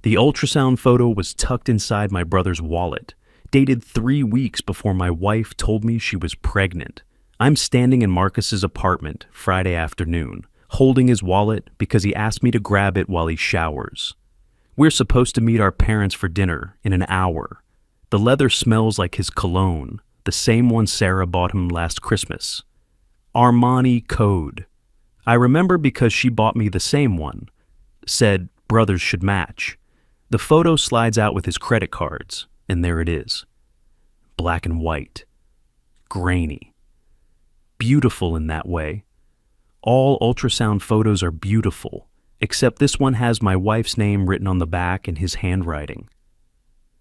The ultrasound photo was tucked inside my brother's wallet, dated 3 weeks before my wife told me she was pregnant. I'm standing in Marcus's apartment Friday afternoon, holding his wallet because he asked me to grab it while he showers. We're supposed to meet our parents for dinner in an hour. The leather smells like his cologne, the same one Sarah bought him last Christmas. Armani Code. I remember because she bought me the same one. Said brothers should match. The photo slides out with his credit cards, and there it is. Black and white. Grainy. Beautiful in that way. All ultrasound photos are beautiful, except this one has my wife's name written on the back in his handwriting.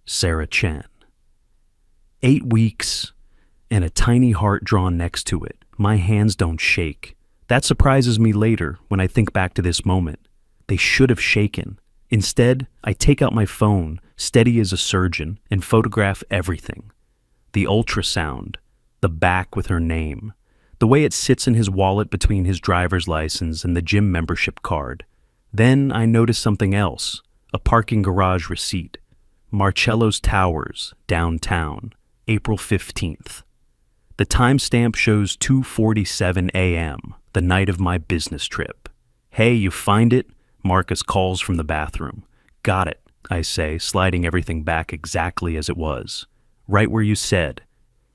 Sarah Chen. 8 weeks, and a tiny heart drawn next to it. My hands don't shake. That surprises me later when I think back to this moment. They should have shaken. Instead, I take out my phone, steady as a surgeon, and photograph everything. The ultrasound, the back with her name, the way it sits in his wallet between his driver's license and the gym membership card. Then I notice something else, a parking garage receipt. Marcello's Towers, downtown, April 15th. The timestamp shows 2:47 a.m., the night of my business trip. Hey, you find it? Marcus calls from the bathroom. Got it, I say, sliding everything back exactly as it was. Right where you said.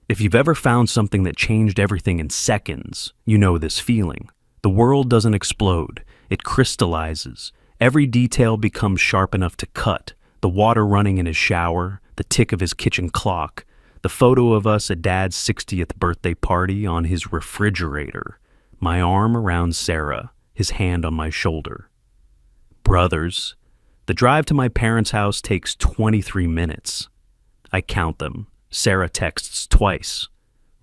If you've ever found something that changed everything in seconds, you know this feeling. The world doesn't explode. It crystallizes. Every detail becomes sharp enough to cut. The water running in his shower, the tick of his kitchen clock, the photo of us at Dad's 60th birthday party on his refrigerator, my arm around Sarah, his hand on my shoulder. Brothers. The drive to my parents' house takes 23 minutes. I count them. Sarah texts twice.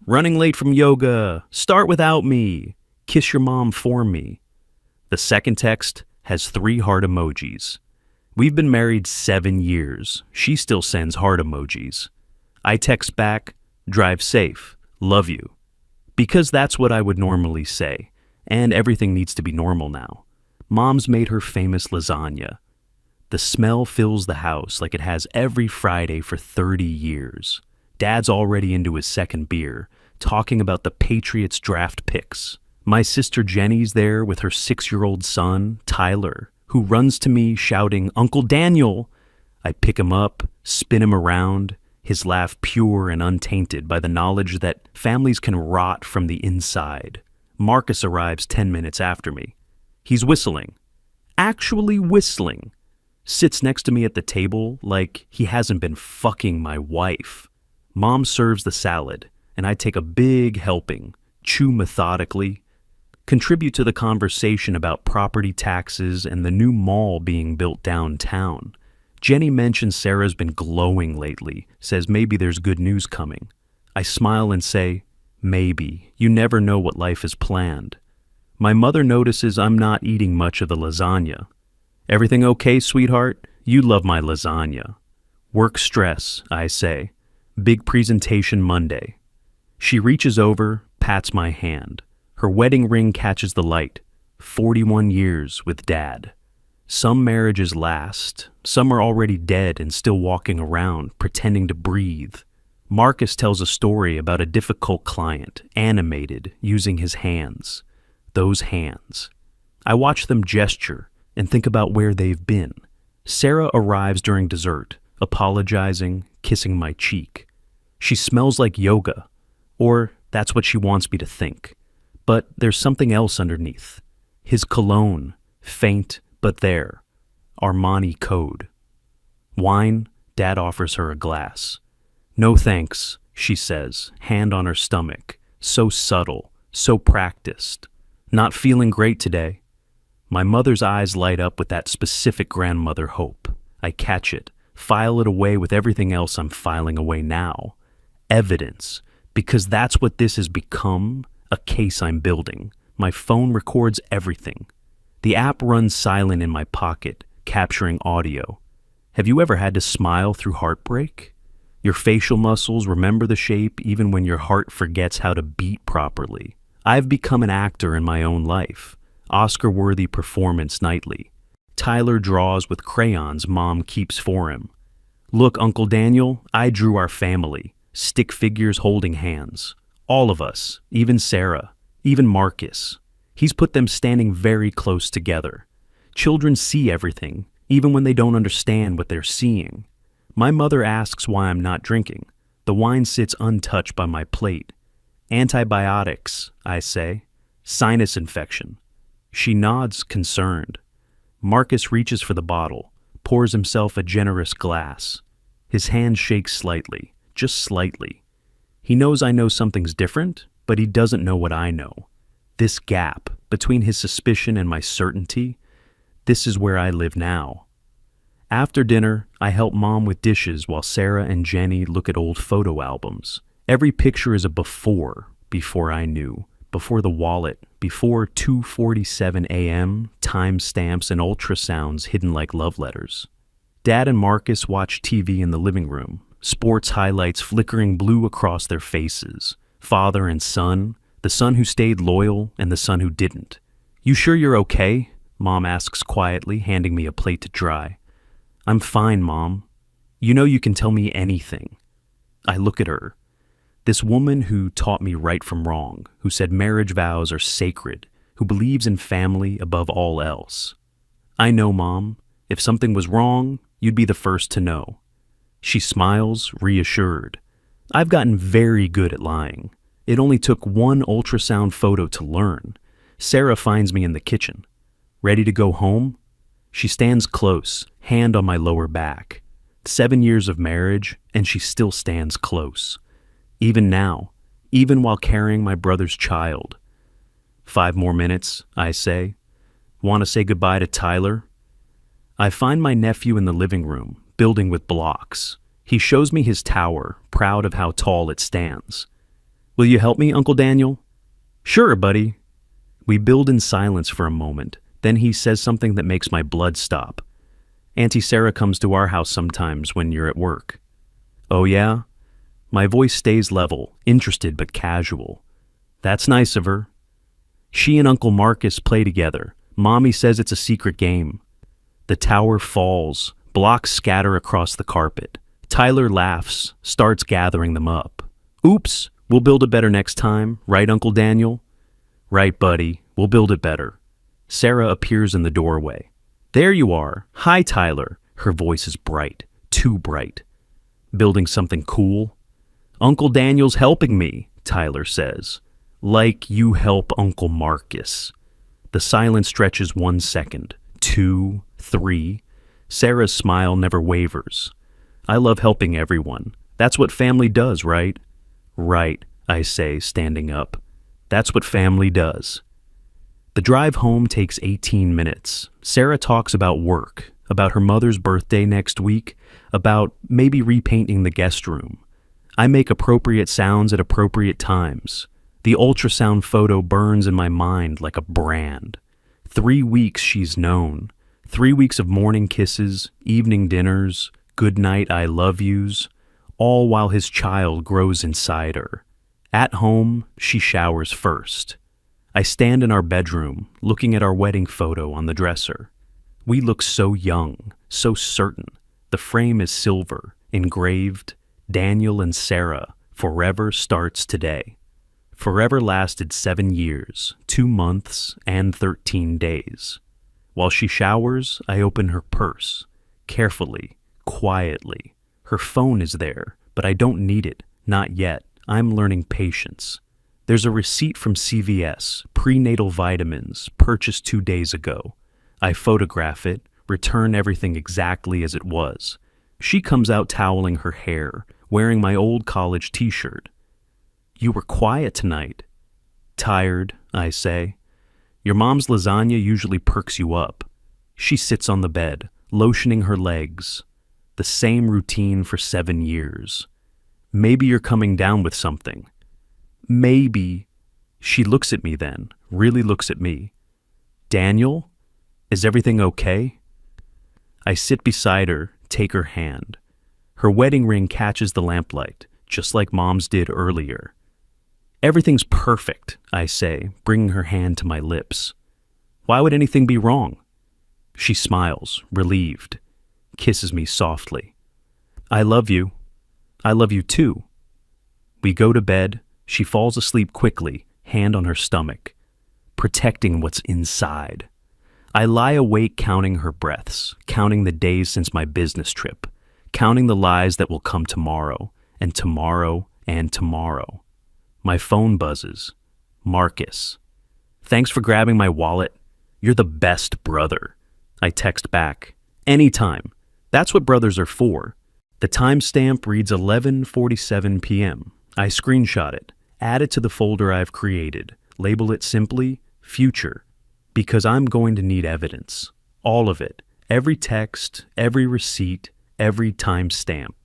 Running late from yoga. Start without me. Kiss your mom for me. The second text has 3 heart emojis. We've been married 7 years. She still sends heart emojis. I text back, drive safe, love you. Because that's what I would normally say, and everything needs to be normal now. Mom's made her famous lasagna. The smell fills the house like it has every Friday for 30 years. Dad's already into his second beer, talking about the Patriots draft picks. My sister Jenny's there with her 6-year-old son, Tyler, who runs to me shouting, Uncle Daniel! I pick him up, spin him around, his laugh pure and untainted by the knowledge that families can rot from the inside. Marcus arrives 10 minutes after me. He's whistling. Actually whistling. Sits next to me at the table like he hasn't been fucking my wife. Mom serves the salad, and I take a big helping, chew methodically, contribute to the conversation about property taxes and the new mall being built downtown. Jenny mentions Sarah's been glowing lately, says maybe there's good news coming. I smile and say, maybe. You never know what life has planned. My mother notices I'm not eating much of the lasagna. Everything okay, sweetheart? You love my lasagna. Work stress, I say. Big presentation Monday. She reaches over, pats my hand. Her wedding ring catches the light. 41 years with Dad. Some marriages last. Some are already dead and still walking around, pretending to breathe. Marcus tells a story about a difficult client, animated, using his hands. Those hands. I watch them gesture and think about where they've been. Sarah arrives during dessert, apologizing, kissing my cheek. She smells like yoga, or that's what she wants me to think. But there's something else underneath. His cologne, faint but there. Armani Code. Wine, Dad offers her a glass. No thanks, she says, hand on her stomach. So subtle, so practiced. Not feeling great today. My mother's eyes light up with that specific grandmother hope. I catch it, file it away with everything else I'm filing away now. Evidence, because that's what this has become, a case I'm building. My phone records everything. The app runs silent in my pocket, capturing audio. Have you ever had to smile through heartbreak? Your facial muscles remember the shape even when your heart forgets how to beat properly. I've become an actor in my own life. Oscar-worthy performance nightly. Tyler draws with crayons Mom keeps for him. Look, Uncle Daniel, I drew our family. Stick figures holding hands. All of us, even Sarah, even Marcus. He's put them standing very close together. Children see everything, even when they don't understand what they're seeing. My mother asks why I'm not drinking. The wine sits untouched by my plate. Antibiotics, I say. Sinus infection. She nods, concerned. Marcus reaches for the bottle, pours himself a generous glass. His hand shakes slightly, just slightly. He knows I know something's different, but he doesn't know what I know. This gap between his suspicion and my certainty, this is where I live now. After dinner, I help Mom with dishes while Sarah and Jenny look at old photo albums. Every picture is a before I knew, before the wallet, before 2:47 a.m., timestamps and ultrasounds hidden like love letters. Dad and Marcus watch TV in the living room, sports highlights flickering blue across their faces. Father and son, the son who stayed loyal and the son who didn't. You sure you're okay? Mom asks quietly, handing me a plate to dry. I'm fine, Mom. You know you can tell me anything. I look at her. This woman who taught me right from wrong, who said marriage vows are sacred, who believes in family above all else. I know, Mom. If something was wrong, you'd be the first to know. She smiles, reassured. I've gotten very good at lying. It only took one ultrasound photo to learn. Sarah finds me in the kitchen. Ready to go home? She stands close, hand on my lower back. 7 years of marriage, and she still stands close. Even now, even while carrying my brother's child. 5 more minutes, I say. Want to say goodbye to Tyler? I find my nephew in the living room, building with blocks. He shows me his tower, proud of how tall it stands. Will you help me, Uncle Daniel? Sure, buddy. We build in silence for a moment. Then he says something that makes my blood stop. Auntie Sarah comes to our house sometimes when you're at work. Oh yeah? My voice stays level, interested but casual. That's nice of her. She and Uncle Marcus play together. Mommy says it's a secret game. The tower falls. Blocks scatter across the carpet. Tyler laughs, starts gathering them up. Oops, we'll build it better next time, right, Uncle Daniel? Right, buddy, we'll build it better. Sarah appears in the doorway. There you are. Hi, Tyler. Her voice is bright, too bright. Building something cool? Uncle Daniel's helping me, Tyler says. Like you help Uncle Marcus. The silence stretches 1 second, 2, 3. Sarah's smile never wavers. I love helping everyone. That's what family does, right? Right, I say, standing up. That's what family does. The drive home takes 18 minutes. Sarah talks about work, about her mother's birthday next week, about maybe repainting the guest room. I make appropriate sounds at appropriate times. The ultrasound photo burns in my mind like a brand. 3 weeks she's known. 3 weeks of morning kisses, evening dinners, good night I love yous, all while his child grows inside her. At home, she showers first. I stand in our bedroom, looking at our wedding photo on the dresser. We look so young, so certain. The frame is silver, engraved, Daniel and Sarah, forever starts today. Forever lasted 7 years, 2 months, and 13 days. While she showers, I open her purse, carefully, quietly. Her phone is there, but I don't need it, not yet. I'm learning patience. There's a receipt from CVS, prenatal vitamins, purchased 2 days ago. I photograph it, return everything exactly as it was. She comes out toweling her hair, wearing my old college t-shirt. You were quiet tonight. Tired, I say. Your mom's lasagna usually perks you up. She sits on the bed, lotioning her legs. The same routine for 7 years. Maybe you're coming down with something. Maybe. She looks at me then, really looks at me. Daniel, is everything okay? I sit beside her, take her hand. Her wedding ring catches the lamplight, just like Mom's did earlier. Everything's perfect, I say, bringing her hand to my lips. Why would anything be wrong? She smiles, relieved, kisses me softly. I love you. I love you too. We go to bed. She falls asleep quickly, hand on her stomach, protecting what's inside. I lie awake counting her breaths, counting the days since my business trip, counting the lies that will come tomorrow, and tomorrow, and tomorrow. My phone buzzes. Marcus. Thanks for grabbing my wallet. You're the best brother. I text back. Anytime. That's what brothers are for. The timestamp reads 11:47 p.m. I screenshot it, add it to the folder I've created, label it simply Future, because I'm going to need evidence. All of it. Every text, every receipt, every timestamp.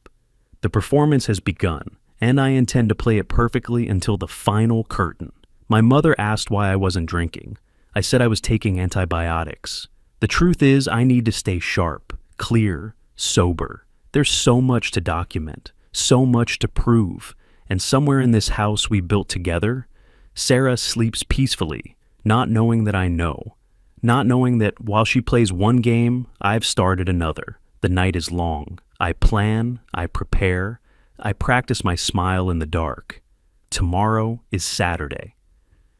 The performance has begun, and I intend to play it perfectly until the final curtain. My mother asked why I wasn't drinking. I said I was taking antibiotics. The truth is, I need to stay sharp, clear, sober. There's so much to document, so much to prove, and somewhere in this house we built together, Sarah sleeps peacefully, not knowing that I know, not knowing that while she plays one game, I've started another. The night is long. I plan, I prepare, I practice my smile in the dark. Tomorrow is Saturday.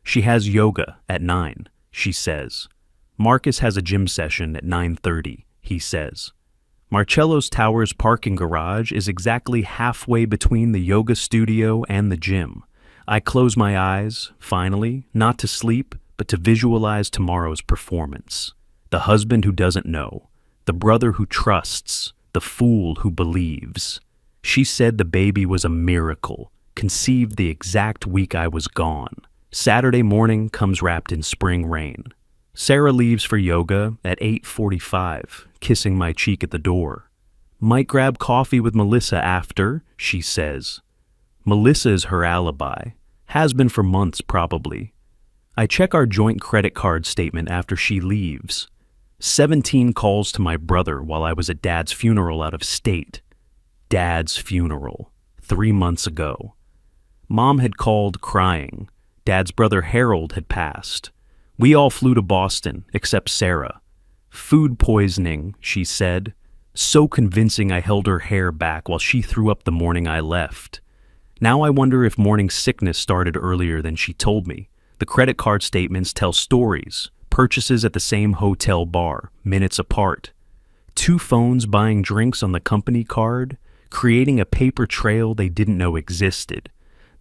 She has yoga at 9, she says. Marcus has a gym session at 9:30, he says. Marcello's Tower's parking garage is exactly halfway between the yoga studio and the gym. I close my eyes, finally, not to sleep, but to visualize tomorrow's performance. The husband who doesn't know, the brother who trusts, the fool who believes. She said the baby was a miracle, conceived the exact week I was gone. Saturday morning comes wrapped in spring rain. Sarah leaves for yoga at 8:45, kissing my cheek at the door. Might grab coffee with Melissa after, she says. Melissa is her alibi. Has been for months, probably. I check our joint credit card statement after she leaves. 17 calls to my brother while I was at Dad's funeral out of state. Dad's funeral, 3 months ago. Mom had called crying. Dad's brother Harold had passed. We all flew to Boston, except Sarah. Food poisoning, she said. So convincing I held her hair back while she threw up the morning I left. Now I wonder if morning sickness started earlier than she told me. The credit card statements tell stories. Purchases at the same hotel bar, minutes apart. 2 phones buying drinks on the company card, creating a paper trail they didn't know existed.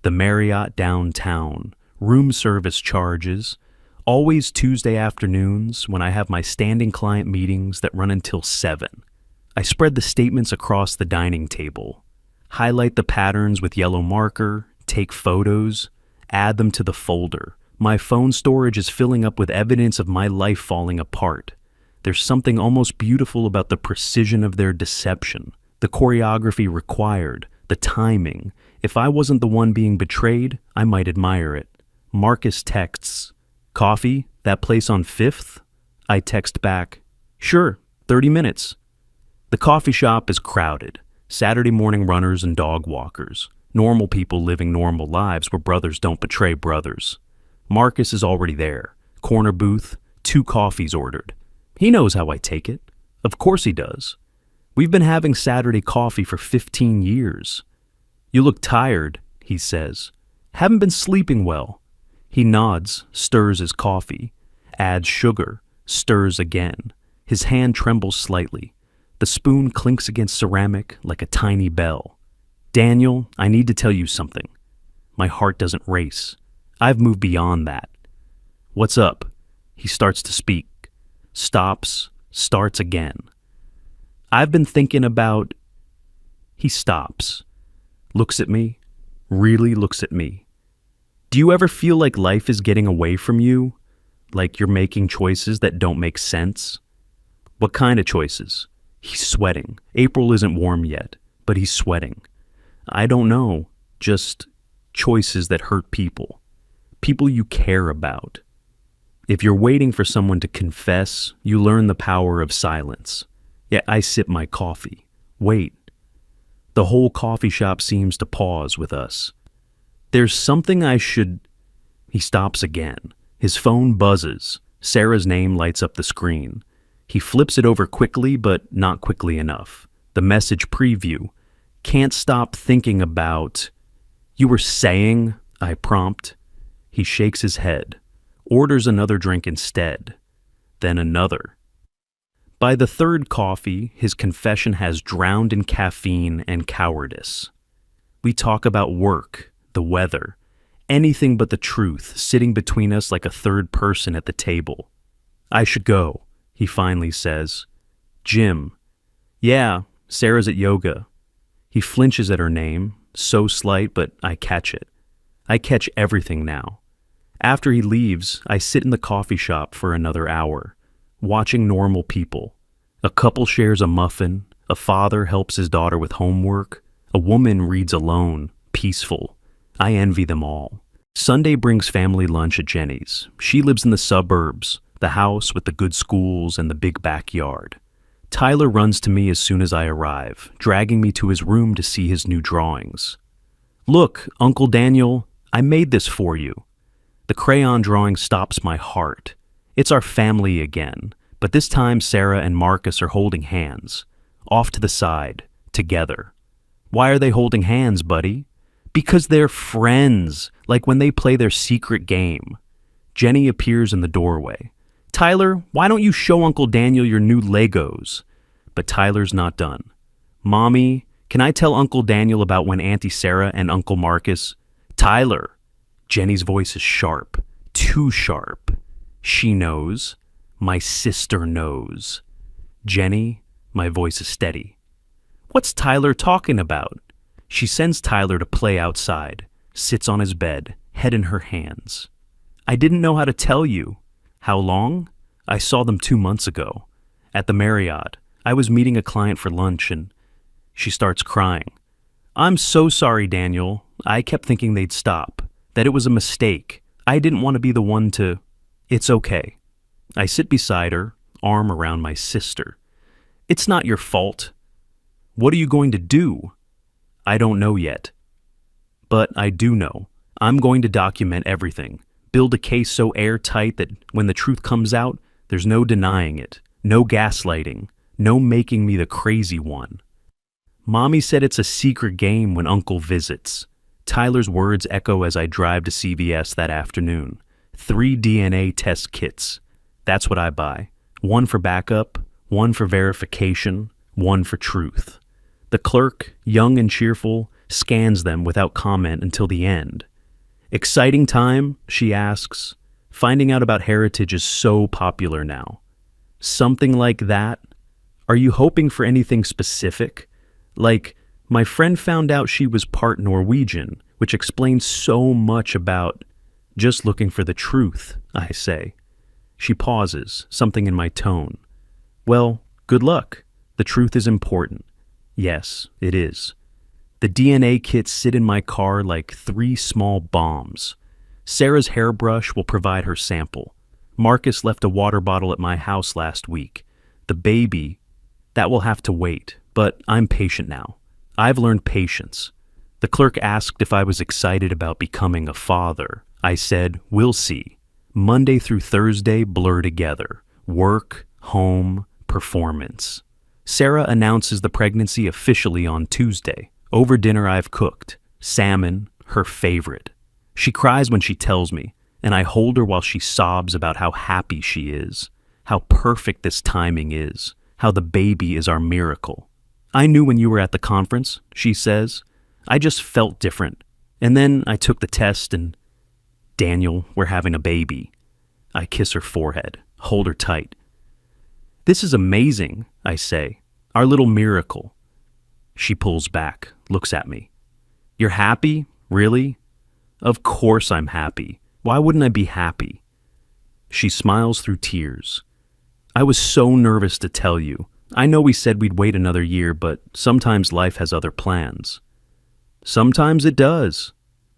The Marriott downtown, room service charges, always Tuesday afternoons when I have my standing client meetings that run until 7. I spread the statements across the dining table, highlight the patterns with yellow marker, take photos, add them to the folder. My phone storage is filling up with evidence of my life falling apart. There's something almost beautiful about the precision of their deception, the choreography required, the timing. If I wasn't the one being betrayed, I might admire it. Marcus texts, "Coffee? That place on 5th?" I text back, "Sure, 30 minutes." The coffee shop is crowded. Saturday morning runners and dog walkers. Normal people living normal lives where brothers don't betray brothers. Marcus is already there. Corner booth, 2 coffees ordered. He knows how I take it. Of course he does. We've been having Saturday coffee for 15 years. "You look tired," he says. "Haven't been sleeping well." He nods, stirs his coffee, adds sugar, stirs again. His hand trembles slightly. The spoon clinks against ceramic like a tiny bell. "Daniel, I need to tell you something." My heart doesn't race. I've moved beyond that. "What's up?" He starts to speak, stops, starts again. "I've been thinking about..." He stops, looks at me, really looks at me. "Do you ever feel like life is getting away from you? Like you're making choices that don't make sense?" "What kind of choices?" He's sweating. April isn't warm yet, but he's sweating. "I don't know. Just choices that hurt people. People you care about. If you're waiting for someone to confess, you learn the power of silence." Yet I sip my coffee. Wait. The whole coffee shop seems to pause with us. "There's something I should..." He stops again. His phone buzzes. Sarah's name lights up the screen. He flips it over quickly, but not quickly enough. The message preview. Can't stop thinking about. You were saying, I prompt. He shakes his head, orders another drink instead, then another. By the third coffee, his confession has drowned in caffeine and cowardice. We talk about work, the weather, anything but the truth sitting between us like a third person at the table. I should go, he finally says. Gym. Yeah, Sarah's at yoga. He flinches at her name, so slight, but I catch it. I catch everything now. After he leaves, I sit in the coffee shop for another hour, watching normal people. A couple shares a muffin, a father helps his daughter with homework, a woman reads alone, peaceful. I envy them all. Sunday brings family lunch at Jenny's. She lives in the suburbs, the house with the good schools and the big backyard. Tyler runs to me as soon as I arrive, dragging me to his room to see his new drawings. Look, Uncle Daniel, I made this for you. The crayon drawing stops my heart. It's our family again, but this time Sarah and Marcus are holding hands, off to the side, together. Why are they holding hands, buddy? Because they're friends, like when they play their secret game. Jenny appears in the doorway. Tyler, why don't you show Uncle Daniel your new Legos? But Tyler's not done. Mommy, can I tell Uncle Daniel about when Auntie Sarah and Uncle Marcus? Tyler. Jenny's voice is sharp, too sharp. She knows. My sister knows. Jenny, my voice is steady. What's Tyler talking about? She sends Tyler to play outside, sits on his bed, head in her hands. I didn't know how to tell you. How long? I saw them 2 months ago. At the Marriott. I was meeting a client for lunch and she starts crying. I'm so sorry, Daniel. I kept thinking they'd stop. That it was a mistake. I didn't want to be the one to... It's okay. I sit beside her, arm around my sister. It's not your fault. What are you going to do? I don't know yet. But I do know. I'm going to document everything. Build a case so airtight that when the truth comes out, there's no denying it. No gaslighting. No making me the crazy one. Mommy said it's a secret game when Uncle visits. Tyler's words echo as I drive to CVS that afternoon. 3 DNA test kits. That's what I buy. 1 for backup, 1 for verification, 1 for truth. The clerk, young and cheerful, scans them without comment until the end. Exciting time, she asks. Finding out about heritage is so popular now. Something like that? Are you hoping for anything specific? Like, my friend found out she was part Norwegian, which explains so much about just looking for the truth, I say. She pauses, something in my tone. Well, good luck. The truth is important. Yes, it is. The DNA kits sit in my car like 3 small bombs. Sarah's hairbrush will provide her sample. Marcus left a water bottle at my house last week. The baby, that will have to wait, but I'm patient now. I've learned patience. The clerk asked if I was excited about becoming a father. I said, we'll see. Monday through Thursday blur together. Work, home, performance. Sarah announces the pregnancy officially on Tuesday. Over dinner I've cooked. Salmon, her favorite. She cries when she tells me, and I hold her while she sobs about how happy she is, how perfect this timing is, how the baby is our miracle. I knew when you were at the conference, she says. I just felt different. And then I took the test and, Daniel, we're having a baby. I kiss her forehead, hold her tight. This is amazing, I say. Our little miracle. She pulls back, looks at me. You're happy? Really? Of course I'm happy. Why wouldn't I be happy? She smiles through tears. I was so nervous to tell you. I know we said we'd wait another year, but sometimes life has other plans. Sometimes it does.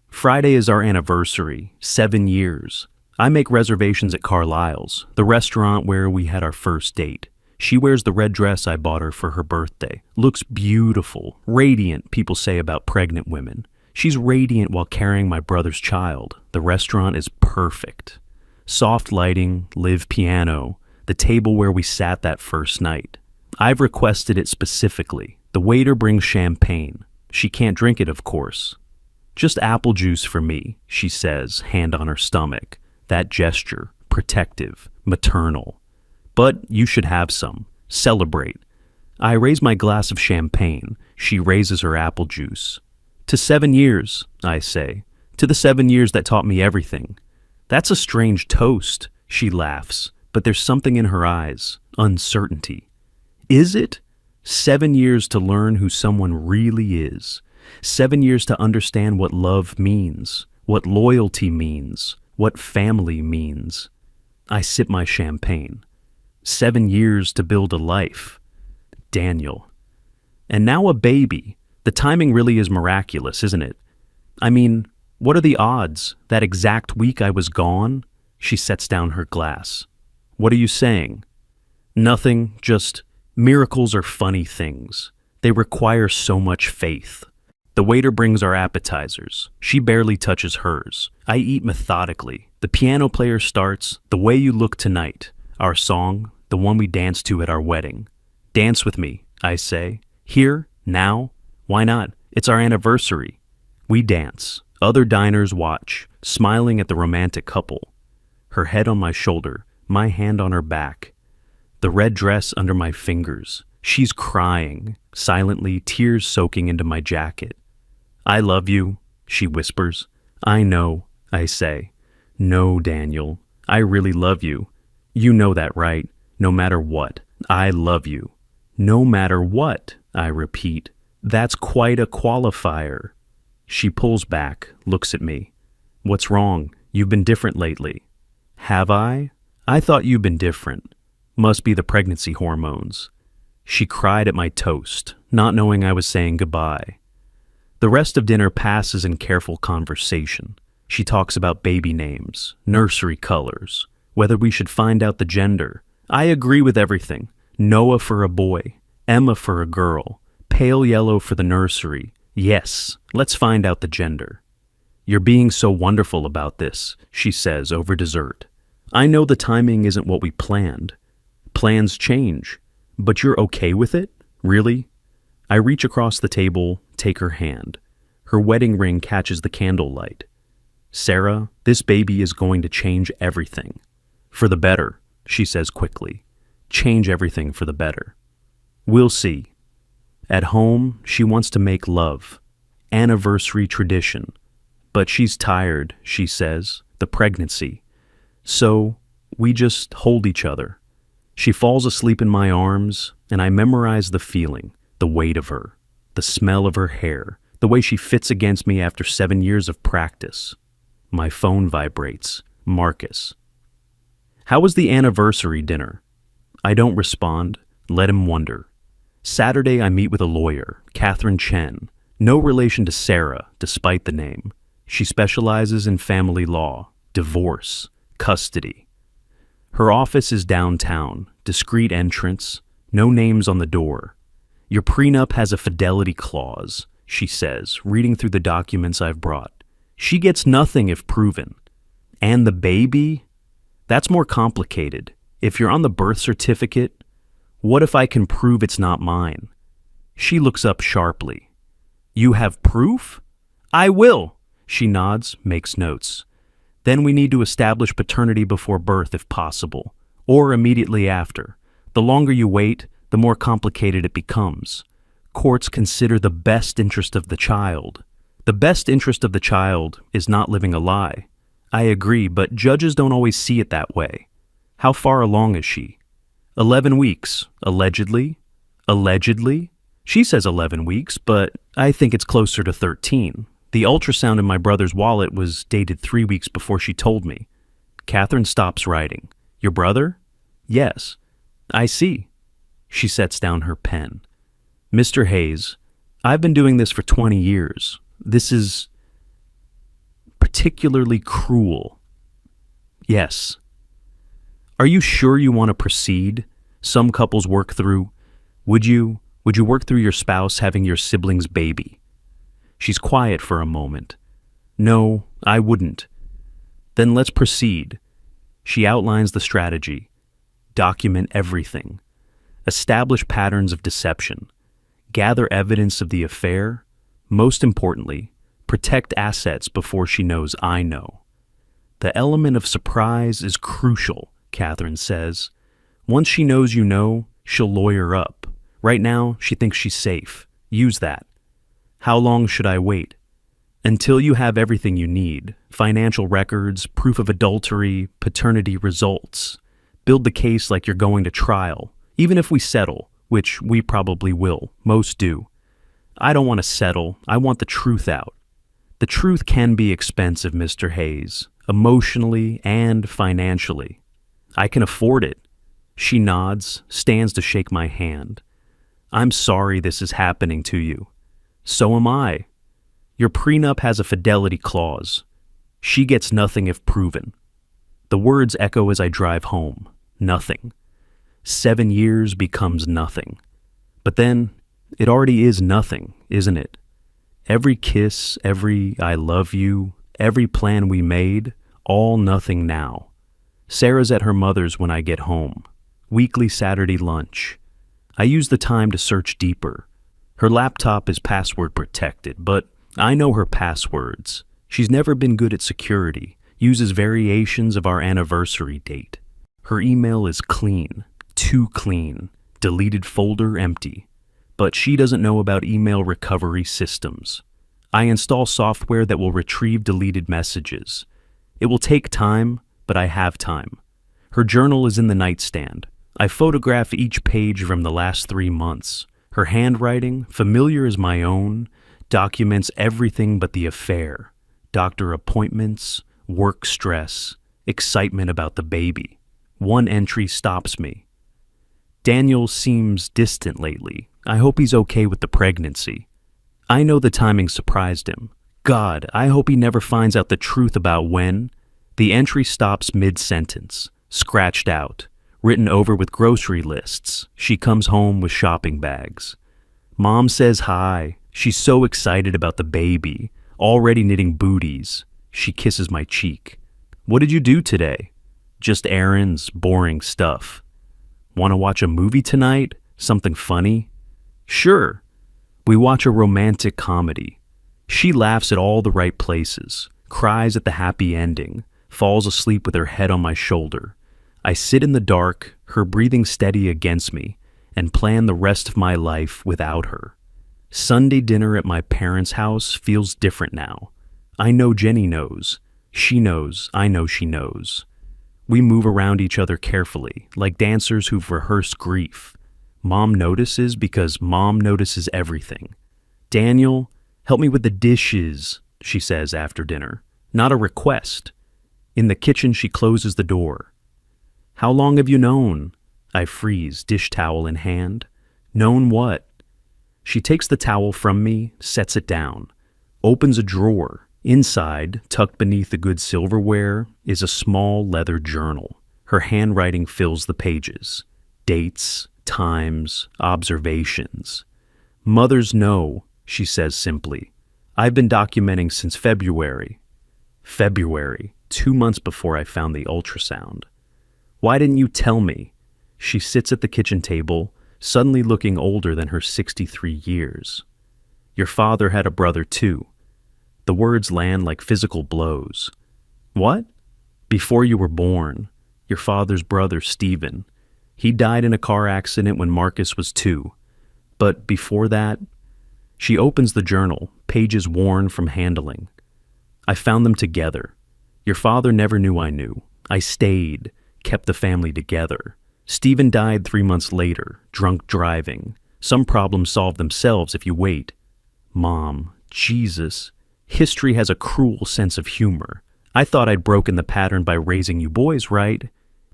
Friday is our anniversary, 7 years. I make reservations at Carlisle's, the restaurant where we had our first date. She wears the red dress I bought her for her birthday. Looks beautiful, radiant, people say about pregnant women. She's radiant while carrying my brother's child. The restaurant is perfect. Soft lighting, live piano, the table where we sat that first night. I've requested it specifically. The waiter brings champagne. She can't drink it, of course. Just apple juice for me, she says, hand on her stomach. That gesture, protective, maternal. But you should have some. Celebrate. I raise my glass of champagne. She raises her apple juice. To 7 years, I say. To the 7 years that taught me everything. That's a strange toast, she laughs, but there's something in her eyes. Uncertainty. Is it? 7 years to learn who someone really is. 7 years to understand what love means, what loyalty means, what family means. I sip my champagne. 7 years to build a life. Daniel. And now a baby. The timing really is miraculous, isn't it? I mean, what are the odds? That exact week I was gone? She sets down her glass. What are you saying? Nothing, just miracles are funny things. They require so much faith. The waiter brings our appetizers. She barely touches hers. I eat methodically. The piano player starts The Way You Look Tonight, our song, the one we danced to at our wedding. Dance with me, I say. Here, now? Why not? It's our anniversary. We dance. Other diners watch, smiling at the romantic couple. Her head on my shoulder, my hand on her back. The red dress under my fingers. She's crying, silently, tears soaking into my jacket. I love you, she whispers. I know, I say. No, Daniel, I really love you. You know that, right? No matter what, I love you. No matter what, I repeat. That's quite a qualifier. She pulls back, looks at me. What's wrong? You've been different lately. Have I? I thought you'd been different. Must be the pregnancy hormones. She cried at my toast, not knowing I was saying goodbye. The rest of dinner passes in careful conversation. She talks about baby names, nursery colors, whether we should find out the gender. I agree with everything. Noah for a boy, Emma for a girl, pale yellow for the nursery. Yes, let's find out the gender. You're being so wonderful about this, she says over dessert. I know the timing isn't what we planned. Plans change, but you're okay with it? Really? I reach across the table, take her hand. Her wedding ring catches the candlelight. Sarah, this baby is going to change everything. For the better, she says quickly. Change everything for the better. We'll see. At home, she wants to make love. Anniversary tradition. But she's tired, she says, the pregnancy. So, we just hold each other. She falls asleep in my arms, and I memorize the feeling, the weight of her, the smell of her hair, the way she fits against me after 7 years of practice. My phone vibrates. Marcus. How was the anniversary dinner? I don't respond. Let him wonder. Saturday I meet with a lawyer, Catherine Chen. No relation to Sarah, despite the name. She specializes in family law, divorce, custody. Her office is downtown, discreet entrance, no names on the door. Your prenup has a fidelity clause, she says, reading through the documents I've brought. She gets nothing if proven. And the baby? That's more complicated. If you're on the birth certificate, what if I can prove it's not mine? She looks up sharply. You have proof? I will. She nods, makes notes. Then we need to establish paternity before birth if possible, or immediately after. The longer you wait, the more complicated it becomes. Courts consider the best interest of the child. The best interest of the child is not living a lie. I agree, but judges don't always see it that way. How far along is she? 11 weeks, allegedly. Allegedly? She says 11 weeks, but I think it's closer to 13. The ultrasound in my brother's wallet was dated 3 weeks before she told me. Catherine stops writing. Your brother? Yes. I see. She sets down her pen. Mr. Hayes, I've been doing this for 20 years. This is particularly cruel. Yes. Are you sure you want to proceed? Some couples work through. Would you work through your spouse having your sibling's baby? She's quiet for a moment. No, I wouldn't. Then let's proceed. She outlines the strategy. Document everything. Establish patterns of deception. Gather evidence of the affair. Most importantly, protect assets before she knows I know. The element of surprise is crucial, Catherine says. Once she knows you know, she'll lawyer up. Right now, she thinks she's safe. Use that. How long should I wait? Until you have everything you need. Financial records, proof of adultery, paternity results. Build the case like you're going to trial, even if we settle, which we probably will. Most do. I don't want to settle. I want the truth out. The truth can be expensive, Mr. Hayes, emotionally and financially. I can afford it. She nods, stands to shake my hand. I'm sorry this is happening to you. So am I. Your prenup has a fidelity clause. She gets nothing if proven. The words echo as I drive home. Nothing. 7 years becomes nothing. But then, it already is nothing, isn't it? Every kiss, every I love you, every plan we made, all nothing now. Sarah's at her mother's when I get home. Weekly Saturday lunch. I use the time to search deeper. Her laptop is password protected, but I know her passwords. She's never been good at security, uses variations of our anniversary date. Her email is clean, too clean, deleted folder empty. But she doesn't know about email recovery systems. I install software that will retrieve deleted messages. It will take time, but I have time. Her journal is in the nightstand. I photograph each page from the last 3 months. Her handwriting, familiar as my own, documents everything but the affair. Doctor appointments, work stress, excitement about the baby. One entry stops me. Daniel seems distant lately. I hope he's okay with the pregnancy. I know the timing surprised him. God, I hope he never finds out the truth about when. The entry stops mid-sentence, scratched out, written over with grocery lists. She comes home with shopping bags. Mom says hi. She's so excited about the baby, already knitting booties. She kisses my cheek. What did you do today? Just errands, boring stuff. Want to watch a movie tonight? Something funny? Sure. We watch a romantic comedy. She laughs at all the right places, cries at the happy ending, falls asleep with her head on my shoulder. I sit in the dark, her breathing steady against me, and plan the rest of my life without her. Sunday dinner at my parents' house feels different now. I know Jenny knows. She knows. I know she knows. We move around each other carefully, like dancers who've rehearsed grief. Mom notices because Mom notices everything. Daniel, help me with the dishes, she says after dinner. Not a request. In the kitchen, she closes the door. How long have you known? I freeze, dish towel in hand. Known what? She takes the towel from me, sets it down, opens a drawer. Inside, tucked beneath the good silverware, is a small leather journal. Her handwriting fills the pages. Dates, times, observations. Mothers know, she says simply. I've been documenting since February. February, 2 months before I found the ultrasound. Why didn't you tell me? She sits at the kitchen table, suddenly looking older than her 63 years. Your father had a brother too. The words land like physical blows. What? Before you were born, your father's brother, Stephen. He died in a car accident when Marcus was 2. But before that, she opens the journal, pages worn from handling. I found them together. Your father never knew I knew. I stayed, kept the family together. Stephen died 3 months later, drunk driving. Some problems solve themselves if you wait. Mom, Jesus. History has a cruel sense of humor. I thought I'd broken the pattern by raising you boys right,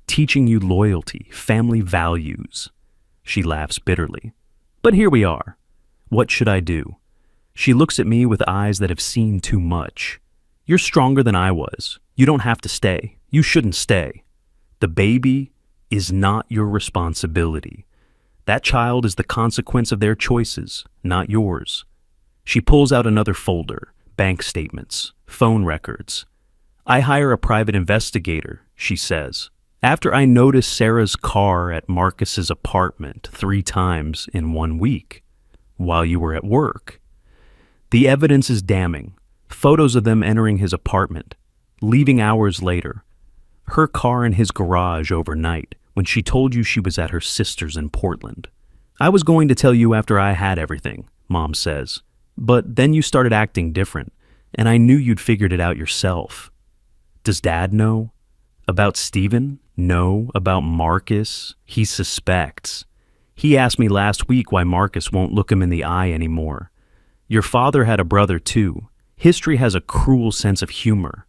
teaching you loyalty, family values. She laughs bitterly. But here we are. What should I do? She looks at me with eyes that have seen too much. You're stronger than I was. You don't have to stay. You shouldn't stay. The baby is not your responsibility. That child is the consequence of their choices, not yours. She pulls out another folder. Bank statements, phone records. I hire a private investigator, she says. After I noticed Sarah's car at Marcus's apartment 3 times in 1 week while you were at work. The evidence is damning. Photos of them entering his apartment, leaving hours later. Her car in his garage overnight when she told you she was at her sister's in Portland. I was going to tell you after I had everything, Mom says. But then you started acting different, and I knew you'd figured it out yourself. Does Dad know? About Stephen? No. About Marcus? He suspects. He asked me last week why Marcus won't look him in the eye anymore. Your father had a brother too. History has a cruel sense of humor.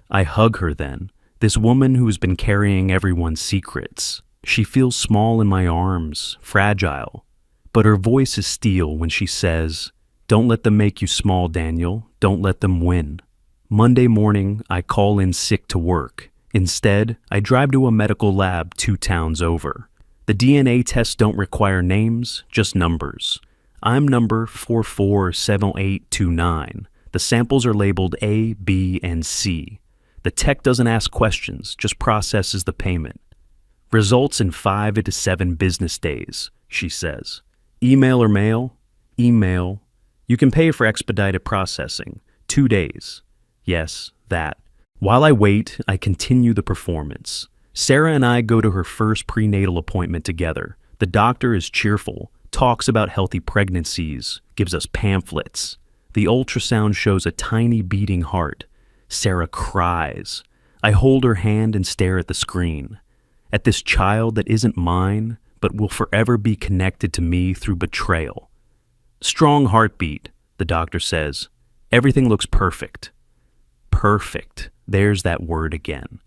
I hug her then, this woman who has been carrying everyone's secrets. She feels small in my arms, fragile. But her voice is steel when she says, "Don't let them make you small, Daniel. Don't let them win." Monday morning, I call in sick to work. Instead, I drive to a medical lab 2 towns over. The DNA tests don't require names, just numbers. I'm number 447829. The samples are labeled A, B, and C. The tech doesn't ask questions, just processes the payment. Results in 5 to 7 business days, she says. Email or mail? Email. You can pay for expedited processing. 2 days. Yes, that. While I wait, I continue the performance. Sarah and I go to her first prenatal appointment together. The doctor is cheerful, talks about healthy pregnancies, gives us pamphlets. The ultrasound shows a tiny beating heart. Sarah cries. I hold her hand and stare at the screen. At this child that isn't mine, but will forever be connected to me through betrayal. Strong heartbeat, the doctor says. Everything looks perfect. Perfect. There's that word again.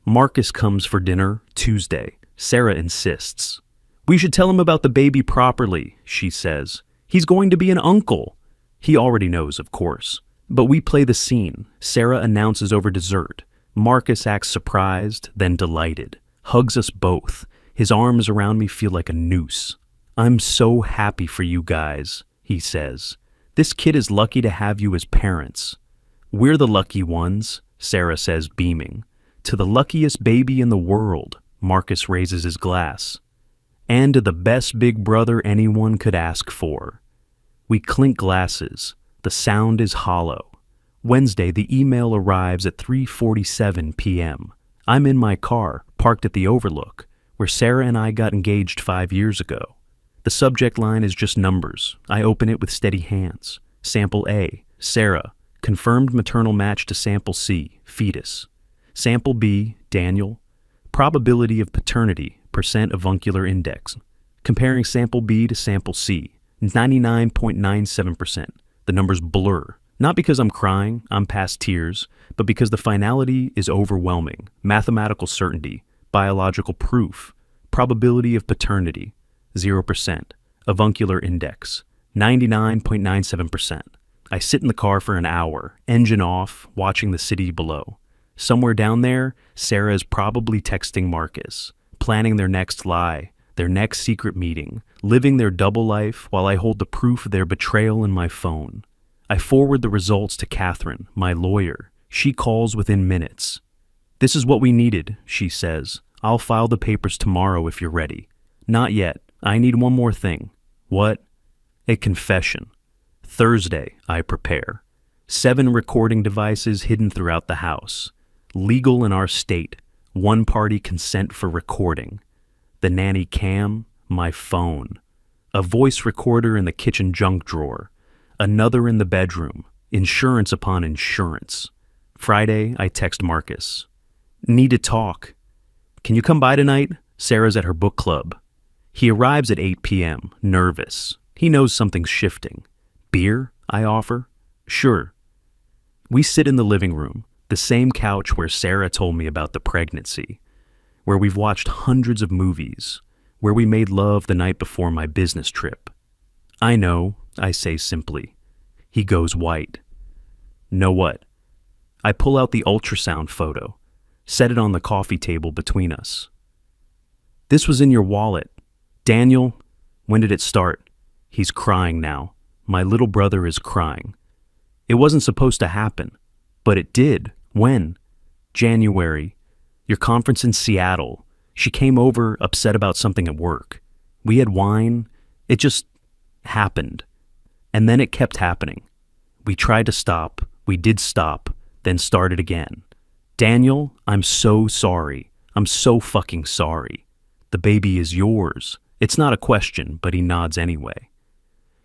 Marcus comes for dinner Tuesday. Sarah insists. We should tell him about the baby properly, she says. He's going to be an uncle. He already knows, of course. But we play the scene. Sarah announces over dessert. Marcus acts surprised, then delighted. Hugs us both. His arms around me feel like a noose. I'm so happy for you guys, he says. This kid is lucky to have you as parents. We're the lucky ones, Sarah says, beaming. To the luckiest baby in the world, Marcus raises his glass. And to the best big brother anyone could ask for. We clink glasses. The sound is hollow. Wednesday, the email arrives at 3:47 p.m. I'm in my car, parked at the Overlook, where Sarah and I got engaged 5 years ago. The subject line is just numbers. I open it with steady hands. Sample A, Sarah, confirmed maternal match to sample C, fetus. Sample B, Daniel, probability of paternity, percent avuncular index. Comparing sample B to sample C, 99.97%. The numbers blur. Not because I'm crying, I'm past tears, but because the finality is overwhelming. Mathematical certainty, biological proof, probability of paternity, 0%. Avuncular index, 99.97%. I sit in the car for an hour, engine off, watching the city below. Somewhere down there, Sarah is probably texting Marcus, planning their next lie, their next secret meeting, living their double life while I hold the proof of their betrayal in my phone. I forward the results to Catherine, my lawyer. She calls within minutes. This is what we needed, she says. I'll file the papers tomorrow if you're ready. Not yet. I need one more thing. What? A confession. Thursday, I prepare. 7 recording devices hidden throughout the house. Legal in our state. One-party consent for recording. The nanny cam, my phone. A voice recorder in the kitchen junk drawer. Another in the bedroom. Insurance upon insurance. Friday, I text Marcus. Need to talk. Can you come by tonight? Sarah's at her book club. He arrives at 8 p.m., nervous. He knows something's shifting. Beer? I offer. Sure. We sit in the living room, the same couch where Sarah told me about the pregnancy, where we've watched hundreds of movies, where we made love the night before my business trip. I know, I say simply. He goes white. Know what? I pull out the ultrasound photo, set it on the coffee table between us. This was in your wallet. Daniel, when did it start? He's crying now. My little brother is crying. It wasn't supposed to happen, but it did. When? January. Your conference in Seattle. She came over upset about something at work. We had wine. It just happened. And then it kept happening. We tried to stop. We did stop, then started again. Daniel, I'm so sorry. I'm so fucking sorry. The baby is yours. It's not a question, but he nods anyway.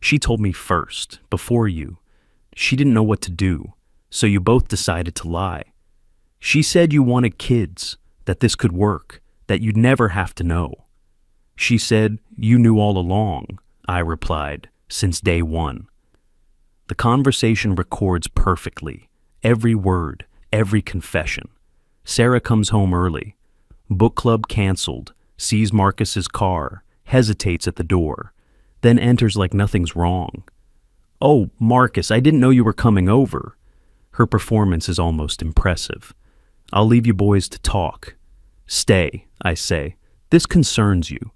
She told me first, before you. She didn't know what to do, so you both decided to lie. She said you wanted kids, that this could work, that you'd never have to know. She said you knew all along, I replied, since day one. The conversation records perfectly, every word, every confession. Sarah comes home early. Book club canceled, sees Marcus's car, hesitates at the door, then enters like nothing's wrong. Oh, Marcus, I didn't know you were coming over. Her performance is almost impressive. I'll leave you boys to talk. Stay, I say. This concerns you.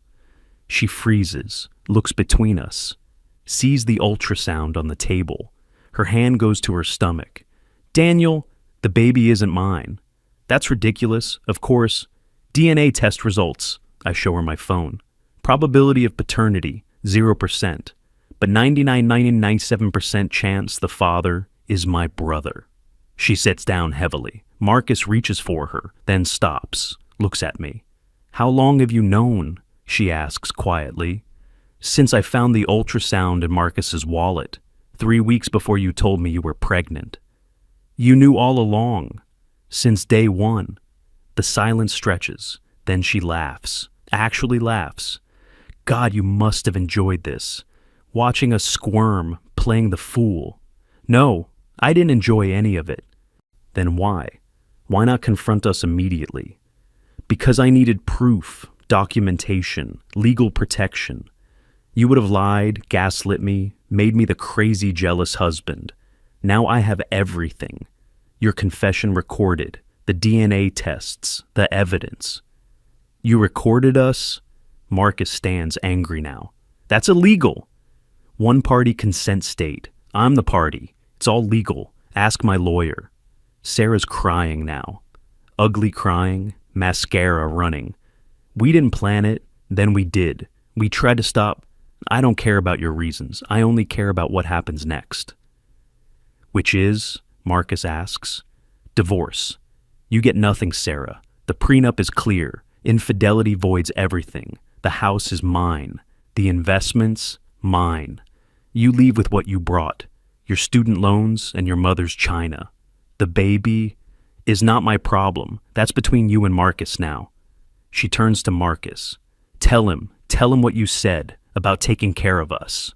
She freezes, looks between us, sees the ultrasound on the table. Her hand goes to her stomach. Daniel, the baby isn't mine. That's ridiculous, of course. DNA test results. I show her my phone. Probability of paternity, 0%. But 99.97% chance the father is my brother. She sits down heavily. Marcus reaches for her, then stops, looks at me. How long have you known? She asks quietly. Since I found the ultrasound in Marcus's wallet, 3 weeks before you told me you were pregnant. You knew all along, since day one. The silence stretches, then she laughs, actually laughs. God, you must have enjoyed this. Watching us squirm, playing the fool. No, I didn't enjoy any of it. Then why? Why not confront us immediately? Because I needed proof, documentation, legal protection. You would have lied, gaslit me, made me the crazy jealous husband. Now I have everything. Your confession recorded, the DNA tests, the evidence. You recorded us? Marcus stands angry now. That's illegal. One-party consent state. I'm the party. It's all legal. Ask my lawyer. Sarah's crying now. Ugly crying, mascara running. We didn't plan it, then we did. We tried to stop. I don't care about your reasons. I only care about what happens next. Which is, Marcus asks, divorce. You get nothing, Sarah. The prenup is clear. Infidelity voids everything. The house is mine. The investments, mine. You leave with what you brought. Your student loans and your mother's china. The baby is not my problem. That's between you and Marcus now. She turns to Marcus. Tell him what you said about taking care of us.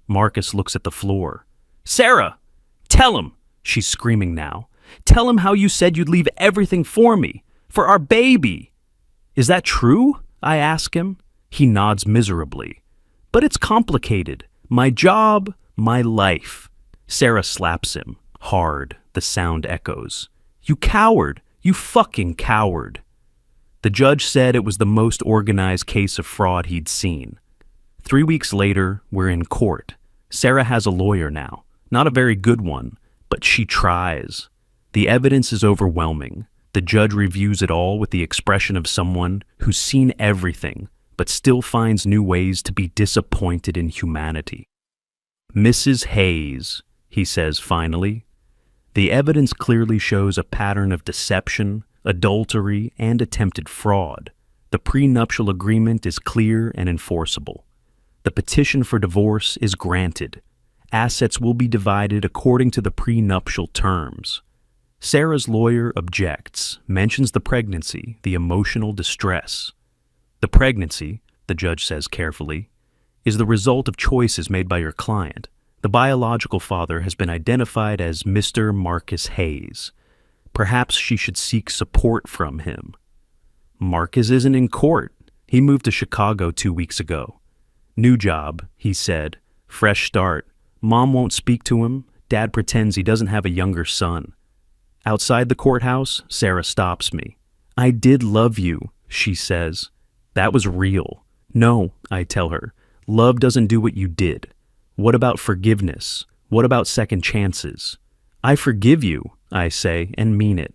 Marcus looks at the floor. Sarah, tell him, she's screaming now. Tell him how you said you'd leave everything for me, for our baby. Is that true? I ask him. He nods miserably. But it's complicated. My job, my life. Sarah slaps him. Hard, the sound echoes. You coward! You fucking coward! The judge said it was the most organized case of fraud he'd seen. 3 weeks later, we're in court. Sarah has a lawyer now. Not a very good one, but she tries. The evidence is overwhelming. The judge reviews it all with the expression of someone who's seen everything, but still finds new ways to be disappointed in humanity. Mrs. Hayes, he says finally. The evidence clearly shows a pattern of deception, adultery, and attempted fraud. The prenuptial agreement is clear and enforceable. The petition for divorce is granted. Assets will be divided according to the prenuptial terms. Sarah's lawyer objects, mentions the pregnancy, the emotional distress. The pregnancy, the judge says carefully, is the result of choices made by your client. The biological father has been identified as Mr. Marcus Hayes. Perhaps she should seek support from him. Marcus isn't in court. He moved to Chicago 2 weeks ago. New job, he said. Fresh start. Mom won't speak to him. Dad pretends he doesn't have a younger son. Outside the courthouse, Sarah stops me. I did love you, she says. That was real. No, I tell her. Love doesn't do what you did. What about forgiveness? What about second chances? I forgive you, I say, and mean it.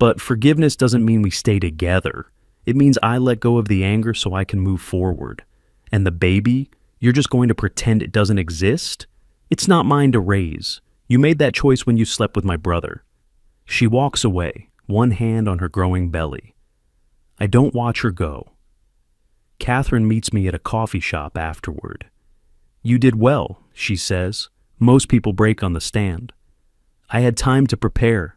But forgiveness doesn't mean we stay together. It means I let go of the anger so I can move forward. And the baby, you're just going to pretend it doesn't exist? It's not mine to raise. You made that choice when you slept with my brother. She walks away, one hand on her growing belly. I don't watch her go. Catherine meets me at a coffee shop afterward. You did well, she says. Most people break on the stand. I had time to prepare.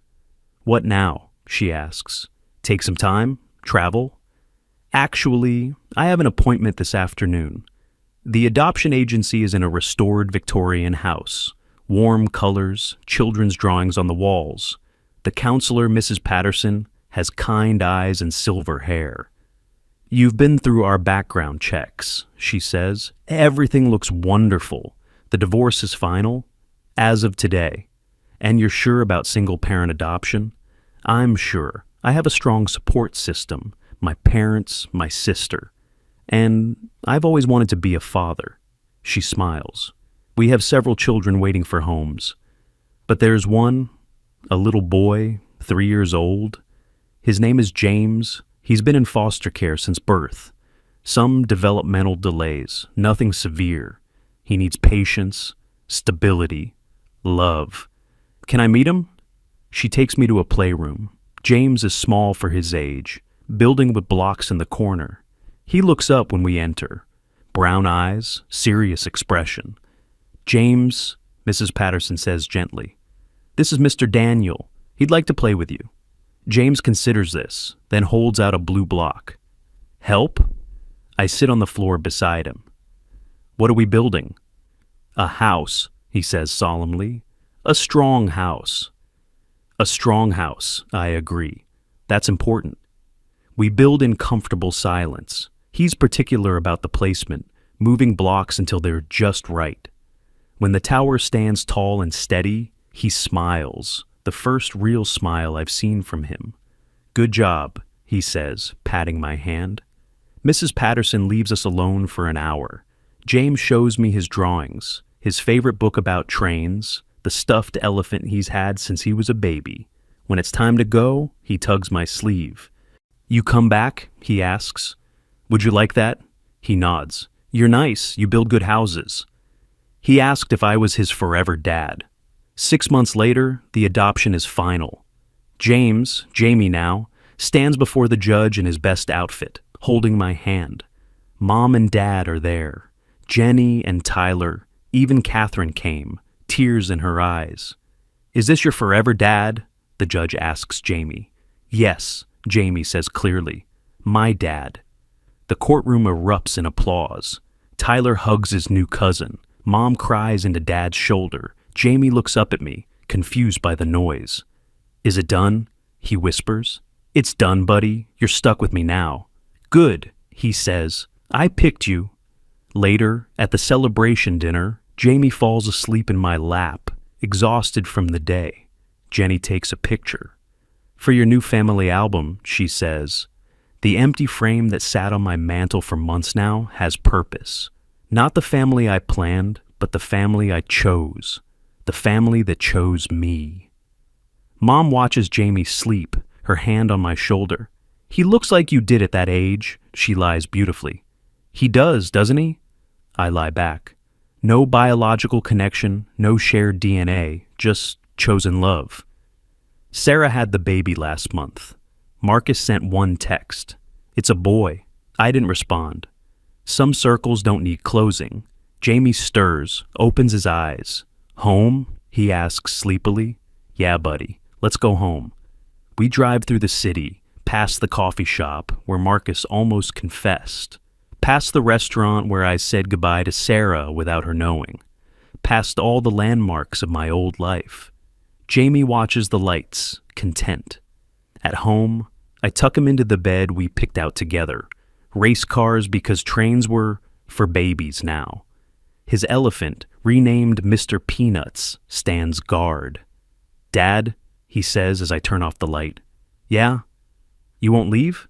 What now? She asks. Take some time? Travel? Actually, I have an appointment this afternoon. The adoption agency is in a restored Victorian house. Warm colors, children's drawings on the walls. The counselor, Mrs. Patterson, has kind eyes and silver hair. You've been through our background checks, she says. Everything looks wonderful. The divorce is final, as of today. And you're sure about single-parent adoption? I'm sure. I have a strong support system. My parents, my sister. And I've always wanted to be a father. She smiles. We have several children waiting for homes. But there's one, a little boy, 3 years old. His name is James. He's been in foster care since birth. Some developmental delays, nothing severe. He needs patience, stability, love. Can I meet him? She takes me to a playroom. James is small for his age, building with blocks in the corner. He looks up when we enter. Brown eyes, serious expression. James, Mrs. Patterson says gently. This is Mr. Daniel. He'd like to play with you. James considers this, then holds out a blue block. Help? I sit on the floor beside him. What are we building? A house, he says solemnly. A strong house. A strong house, I agree. That's important. We build in comfortable silence. He's particular about the placement, moving blocks until they're just right. When the tower stands tall and steady, he smiles, the first real smile I've seen from him. Good job, he says, patting my hand. Mrs. Patterson leaves us alone for an hour. James shows me his drawings, his favorite book about trains, the stuffed elephant he's had since he was a baby. When it's time to go, he tugs my sleeve. You come back? He asks. Would you like that? He nods. You're nice. You build good houses. He asked if I was his forever dad. 6 months later, the adoption is final. James, Jamie now, stands before the judge in his best outfit, holding my hand. Mom and Dad are there. Jenny and Tyler, even Catherine came, tears in her eyes. Is this your forever dad? The judge asks Jamie. Yes, Jamie says clearly. My dad. The courtroom erupts in applause. Tyler hugs his new cousin. Mom cries into Dad's shoulder. Jamie looks up at me, confused by the noise. Is it done? He whispers. It's done, buddy. You're stuck with me now. Good, he says. I picked you. Later, at the celebration dinner, Jamie falls asleep in my lap, exhausted from the day. Jenny takes a picture. For your new family album, she says, the empty frame that sat on my mantle for months now has purpose. Not the family I planned, but the family I chose. The family that chose me. Mom watches Jamie sleep, her hand on my shoulder. He looks like you did at that age, she lies beautifully. He does, doesn't he? I lie back. No biological connection, no shared DNA, just chosen love. Sarah had the baby last month. Marcus sent one text. It's a boy. I didn't respond. Some circles don't need closing. Jamie stirs, opens his eyes. Home? He asks sleepily. Yeah, buddy. Let's go home. We drive through the city, past the coffee shop where Marcus almost confessed, past the restaurant where I said goodbye to Sarah without her knowing, past all the landmarks of my old life. Jamie watches the lights, content. At home, I tuck him into the bed we picked out together. Race cars because trains were for babies now. His elephant, renamed Mr. Peanuts, stands guard. Dad, he says as I turn off the light. Yeah? You won't leave?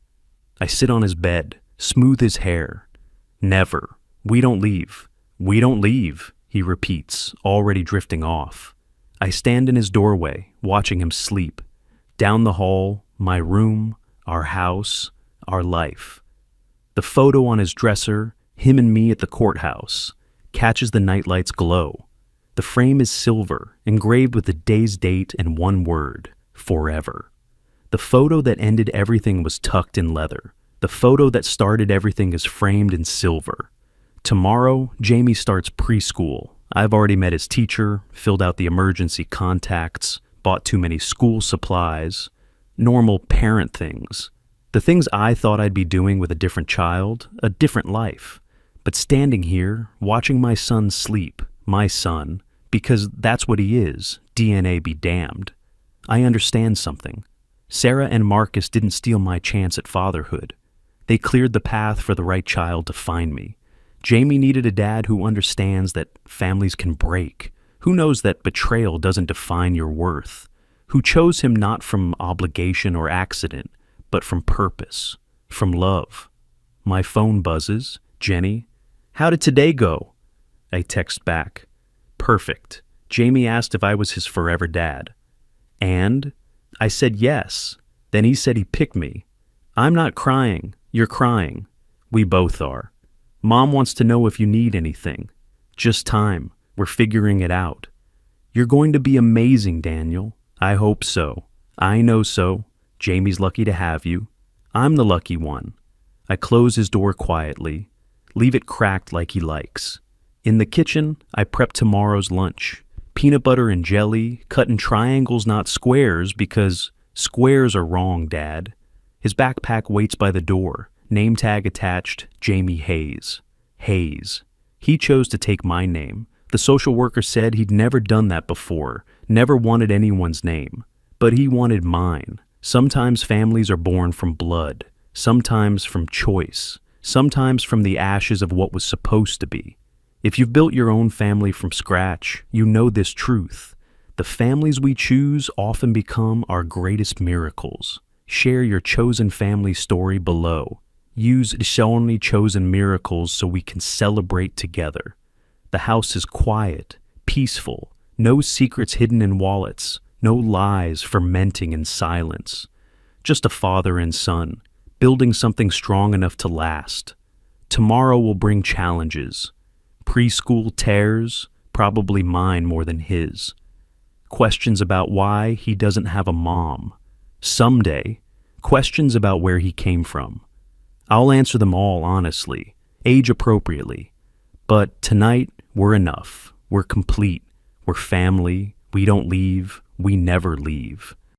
I sit on his bed, smooth his hair. Never. We don't leave. We don't leave, he repeats, already drifting off. I stand in his doorway, watching him sleep. Down the hall, my room, our house, our life. The photo on his dresser, him and me at the courthouse, catches the nightlight's glow. The frame is silver, engraved with the day's date and one word, forever. The photo that ended everything was tucked in leather. The photo that started everything is framed in silver. Tomorrow, Jamie starts preschool. I've already met his teacher, filled out the emergency contacts, bought too many school supplies, normal parent things. The things I thought I'd be doing with a different child, a different life. But standing here, watching my son sleep, my son, because that's what he is, DNA be damned, I understand something. Sarah and Marcus didn't steal my chance at fatherhood. They cleared the path for the right child to find me. Jamie needed a dad who understands that families can break, who knows that betrayal doesn't define your worth, who chose him not from obligation or accident, but from purpose, from love. My phone buzzes. Jenny, how did today go? I text back. Perfect. Jamie asked if I was his forever dad. And? I said yes. Then he said he picked me. I'm not crying. You're crying. We both are. Mom wants to know if you need anything. Just time. We're figuring it out. You're going to be amazing, Daniel. I hope so. I know so. Jamie's lucky to have you. I'm the lucky one. I close his door quietly, leave it cracked like he likes. In the kitchen, I prep tomorrow's lunch. Peanut butter and jelly, cut in triangles, not squares, because squares are wrong, Dad. His backpack waits by the door, name tag attached, Jamie Hayes. Hayes. He chose to take my name. The social worker said he'd never done that before, never wanted anyone's name. But he wanted mine. Sometimes families are born from blood, sometimes from choice, sometimes from the ashes of what was supposed to be. If you've built your own family from scratch, you know this truth. The families we choose often become our greatest miracles. Share your chosen family story below. Use only chosen miracles so we can celebrate together. The house is quiet, peaceful, no secrets hidden in wallets, no lies fermenting in silence. Just a father and son, building something strong enough to last. Tomorrow will bring challenges. Preschool tears, probably mine more than his. Questions about why he doesn't have a mom. Someday, questions about where he came from. I'll answer them all honestly, age appropriately. But tonight, we're enough. We're complete. We're family. We don't leave. We never leave.